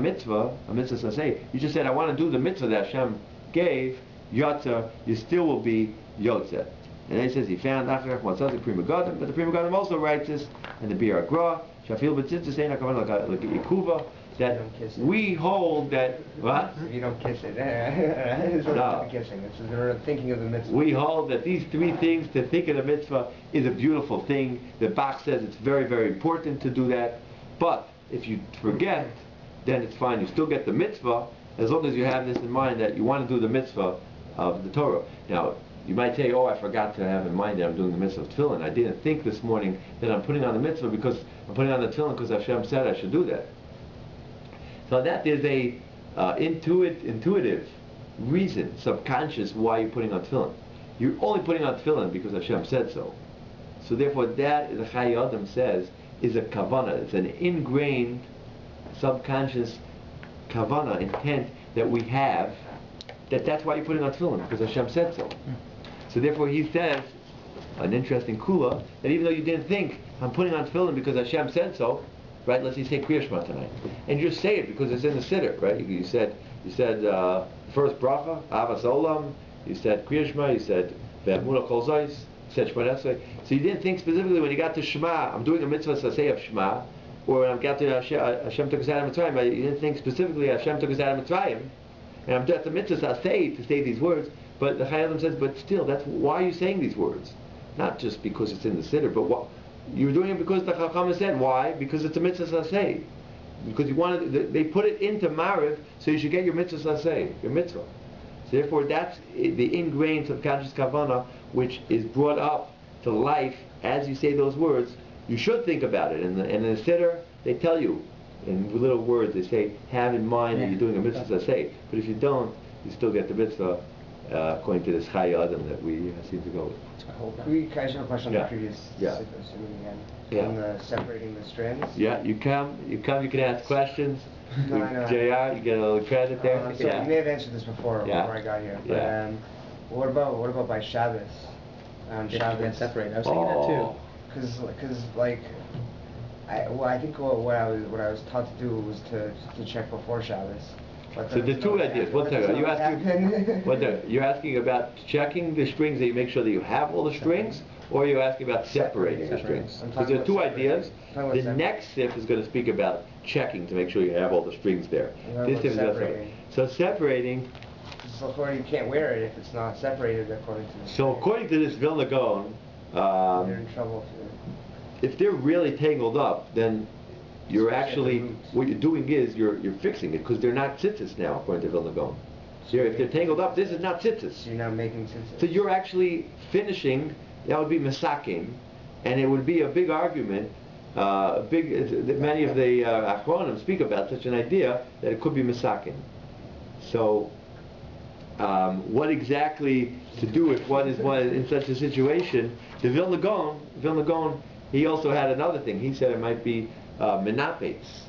mitzvah, a mitzvah say. You just said, I want to do the mitzvah that Hashem gave, yotza, you still will be yotze. And then he says he found Acharach Matzah Pri Megadim, but the Pri Megadim also writes this in the Bir Agra, Shafil B'Tzitzis Ein HaKavanah L'Ikuva, that we hold that, what? If you don't kiss it, it's not kissing, it's thinking of the mitzvah. We hold that these three things, to think of the mitzvah, is a beautiful thing. The Bach says it's very, very important to do that, but if you forget, then it's fine, you still get the mitzvah, as long as you have this in mind that you want to do the mitzvah of the Torah. Now, you might say, oh, I forgot to have in mind that I'm doing the mitzvah of tefillin. I didn't think this morning that I'm putting on the mitzvah because I'm putting on the tefillin because Hashem said I should do that. So that is a intuitive reason, subconscious, why you're putting on tefillin. You're only putting on tefillin because Hashem said so. So therefore that, the Chai Adam says, is a kavanah. It's an ingrained, subconscious kavanah, intent that we have, that's why you're putting on tefillin, because Hashem said so. So therefore he says, an interesting kula, that even though you didn't think, I'm putting on tefillin because Hashem said so, right? Let's say Kriya Shema tonight, and you just say it because it's in the siddur, right? You said first bracha, Avas Olam. You said Kriya Shema. You said Ve'emuna Kol Zos. You said Shema Esrei. So you didn't think specifically when you got to Shema, I'm doing a mitzvah saseh of Shema, or when I got to Hashem took us out of Mitzrayim. But you didn't think specifically Hashem took us out of Mitzrayim, and I'm just a mitzvah saseh to say these words. But the Chai Adam says, but still, that's why are you saying these words? Not just because it's in the siddur, but what you're doing it because the Chacham said. Why? Because it's a mitzvah saseh. Because you wanted, they put it into Mariv, so you should get your mitzvah saseh, your mitzvah. So therefore, that's the ingrained subconscious kavanah, which is brought up to life as you say those words. You should think about it. And in the siddur, they tell you in little words. They say, have in mind that you're doing a mitzvah saseh. But if you don't, you still get the mitzvah. According to this Chai Adam that we seem to go with. Can I ask you a question on the previous again? Yeah. On the separating the strands? Yeah, you can ask questions. No, I know. JR, you get a little credit there. So you may have answered this before I got here. But what about by Shabbos? Shabbos separate. I was thinking that too. Because like, I think what I was taught to do was to check before Shabbos. So the two ideas. One second. You're asking about checking the strings that you make sure that you have all the strings, or you're asking about separating the strings? Because there are two ideas. The next sif is going to speak about checking to make sure you have all the strings there. This sif is separating. So separating. So you can't wear it if it's not separated according to this. So according to this Vilna Gaon, they're in trouble. If they're really tangled up, then you're actually, what you're doing is you're fixing it, because they're not tzitzis now, according to Vilna Gaon. So if they're tangled up, this is not tzitzis. So you're not making tzitzis. So you're actually finishing, that would be mesakin, and it would be a big argument. Many of the Achronim speak about such an idea that it could be mesakin. So, what exactly to do if one is in such a situation? The Vilna Gaon, he also had another thing. He said it might be menapets.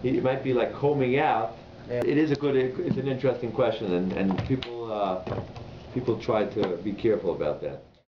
It might be like combing out. Yeah. It's an interesting question, and people try to be careful about that.